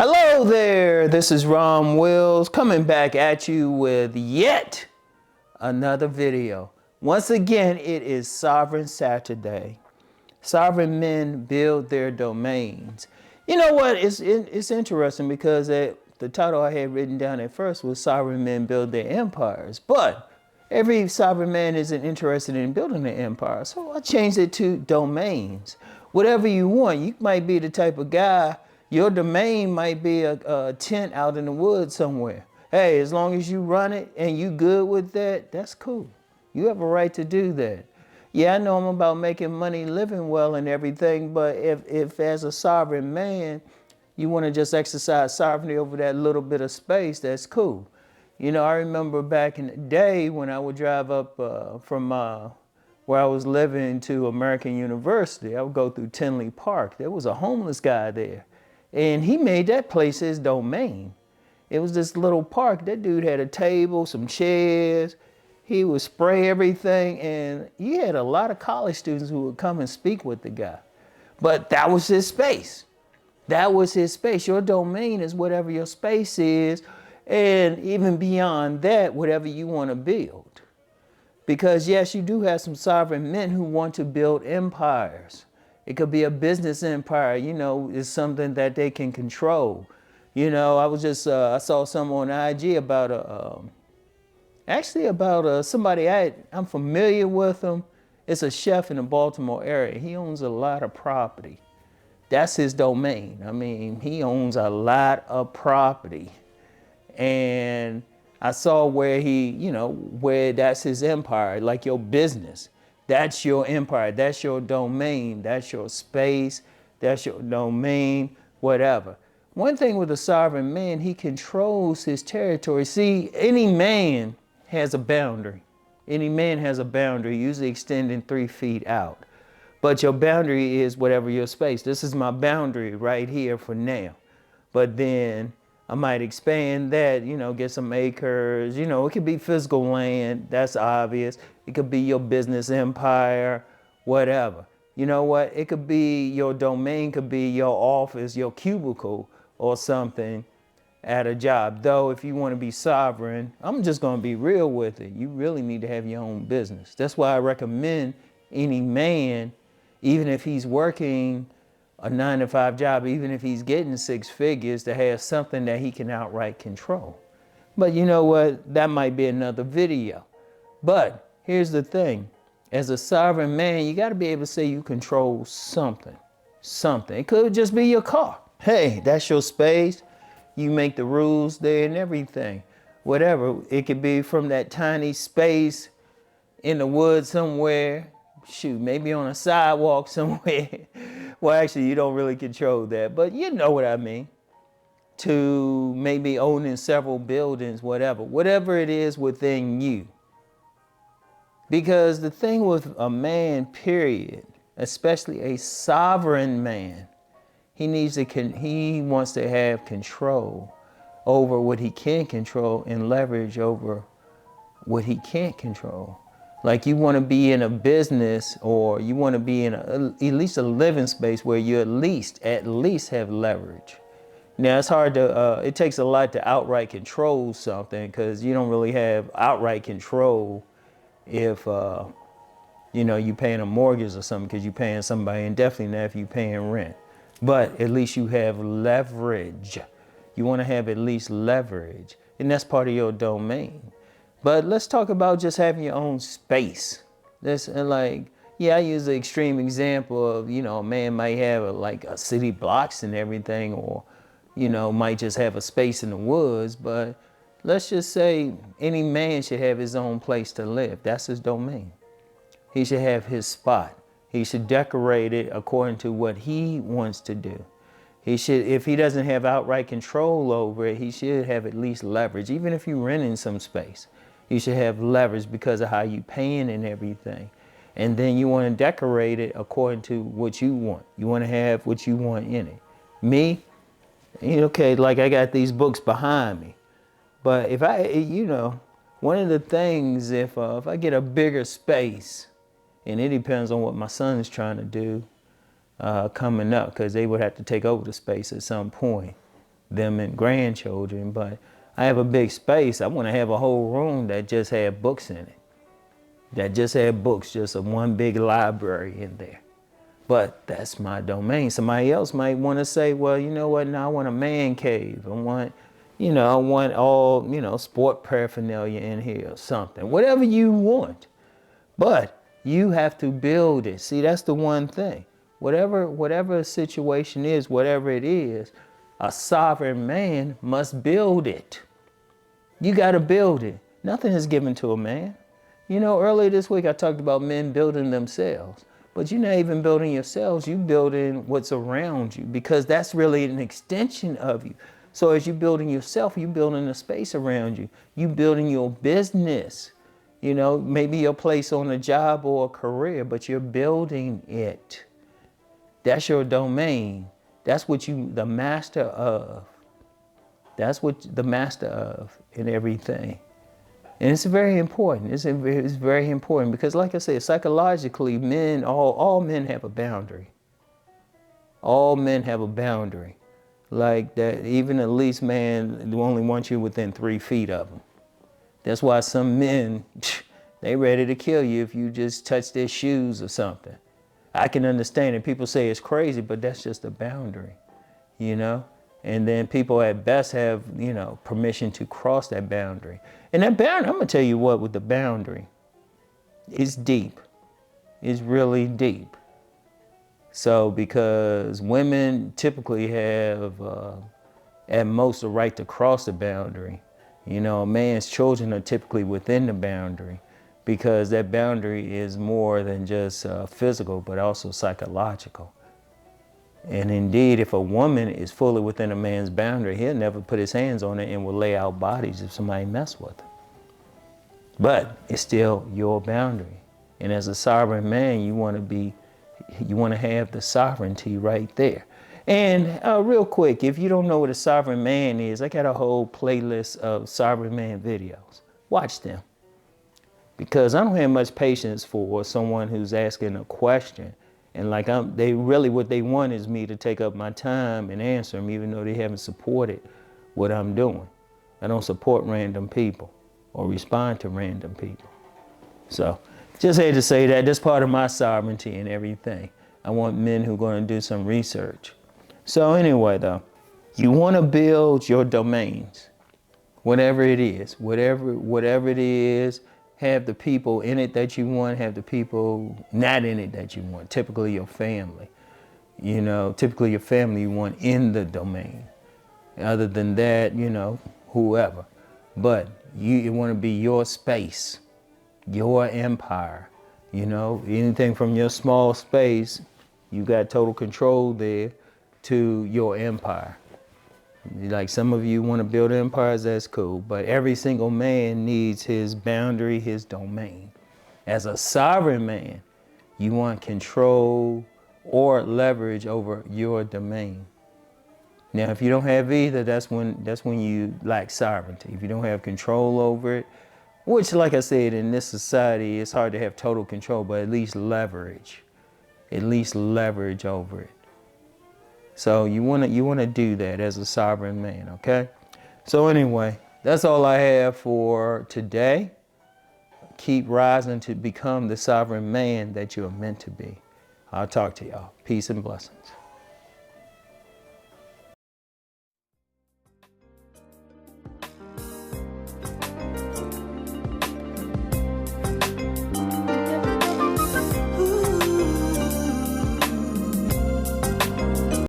Hello there, this is Rom Wills coming back at you with yet another video. Once again, it is Sovereign Saturday. Sovereign men build their domains. You know what, it's interesting because the title I had written down at first was Sovereign Men Build Their Empires. But every sovereign man isn't interested in building an empire, so I changed it to domains. Whatever you want, you might be the type of guy. Your domain might be a tent out in the woods somewhere. Hey, as long as you run it and you good with that, that's cool. You have a right to do that. Yeah, I know I'm about making money, living well and everything, but if as a sovereign man, you want to just exercise sovereignty over that little bit of space, that's cool. You know, I remember back in the day when I would drive up from where I was living to American University, I would go through Tinley Park. There was a homeless guy there. And he made that place his domain. It was this little park. That dude had a table, some chairs. He would spray everything. And he had a lot of college students who would come and speak with the guy. But that was his space. That was his space. Your domain is whatever your space is. And even beyond that, whatever you want to build. Because yes, you do have some sovereign men who want to build empires. It could be a business empire, you know, it's something that they can control. You know, I was just, I saw some on IG about somebody I'm familiar with him. It's a chef in the Baltimore area. He owns a lot of property. That's his domain. I mean, he owns a lot of property. And I saw where where that's his empire, like your business. That's your empire, that's your domain, that's your space, that's your domain, whatever. One thing with a sovereign man, he controls his territory. See, any man has a boundary. Any man has a boundary, usually extending 3 feet out. But your boundary is whatever your space. This is my boundary right here for now. But then I might expand that, you know, get some acres, you know, it could be physical land, that's obvious. It could be your business empire, whatever. You know what? It could be your domain, could be your office, your cubicle or something at a job. Though if you want to be sovereign, I'm just going to be real with it. You really need to have your own business. That's why I recommend any man, even if he's working a 9-to-5 job, even if he's getting 6 figures, to have something that he can outright control. But you know what? That might be another video. But here's the thing. As a sovereign man, you got to be able to say you control something. Something. It could just be your car. Hey, that's your space. You make the rules there and everything. Whatever. It could be from that tiny space in the woods somewhere. Shoot, maybe on a sidewalk somewhere. Well, actually, you don't really control that, but you know what I mean. To maybe owning several buildings, whatever it is within you. Because the thing with a man, period, especially a sovereign man, he wants to have control over what he can control and leverage over what he can't control. Like you want to be in a business, or you want to be in at least a living space where you at least have leverage. Now it's hard to, it takes a lot to outright control something, because you don't really have outright control if, you know, you're paying a mortgage or something because you're paying somebody, and definitely not if you're paying rent. But at least you have leverage. You want to have at least leverage, and that's part of your domain. But let's talk about just having your own space. That's like, yeah, I use the extreme example of, you know, a man might have like a city blocks and everything, or, you know, might just have a space in the woods. But let's just say any man should have his own place to live. That's his domain. He should have his spot. He should decorate it according to what he wants to do. He should, if he doesn't have outright control over it, he should have at least leverage. Even if you're renting some space, you should have leverage because of how you paying and everything. And then you want to decorate it according to what you want. You want to have what you want in it. Me, okay, like I got these books behind me. But if I, you know, one of the things, if I get a bigger space, and it depends on what my son's trying to do coming up, because they would have to take over the space at some point. them and grandchildren, but I have a big space. I want to have a whole room that just had books in it. That just had books, just a one big library in there. But that's my domain. Somebody else might want to say, well, you know what, now I want a man cave. I want all, sport paraphernalia in here or something. Whatever you want. But you have to build it. See, that's the one thing. Whatever a situation is, whatever it is, a sovereign man must build it. You got to build it. Nothing is given to a man. Earlier this week I talked about men building themselves. But you're not even building yourselves, you're building what's around you, because that's really an extension of you. So as you're building yourself, you're building a space around you. You're building your business, maybe your place on a job or a career, but you're building it. That's your domain. That's what the master of. That's what the master of in everything. And it's very important. It's very important because, like I said, psychologically, all men have a boundary. All men have a boundary. Like that, even a least man only wants you within 3 feet of them. That's why some men, they ready to kill you if you just touch their shoes or something. I can understand it. People say it's crazy, but that's just a boundary, And then people at best have, permission to cross that boundary. And that boundary, I'm going to tell you what, with the boundary, it's deep. It's really deep. So because women typically have, at most, a right to cross the boundary. A man's children are typically within the boundary because that boundary is more than just physical, but also psychological. And indeed, if a woman is fully within a man's boundary, he'll never put his hands on it and will lay out bodies if somebody mess with her. But it's still your boundary. And as a sovereign man, you want to have the sovereignty right there. And real quick, if you don't know what a sovereign man is, I got a whole playlist of sovereign man videos. Watch them. Because I don't have much patience for someone who's asking a question. And what they want is me to take up my time and answer them, even though they haven't supported what I'm doing. I don't support random people or respond to random people. So just had to say that. That's part of my sovereignty and everything. I want men who are going to do some research. So anyway, though, you want to build your domains, whatever it is, whatever it is. Have the people in it that you want, have the people not in it that you want. Typically your family. Typically your family you want in the domain. Other than that, whoever. But you want to be your space, your empire. Anything from your small space, you got total control there, to your empire. Like some of you want to build empires, that's cool. But every single man needs his boundary, his domain. As a sovereign man, you want control or leverage over your domain. Now, if you don't have either, that's when you lack sovereignty. If you don't have control over it, which, like I said, in this society, it's hard to have total control, but at least leverage over it. So you want to do that as a sovereign man, okay? So anyway, that's all I have for today. Keep rising to become the sovereign man that you're meant to be. I'll talk to y'all. Peace and blessings.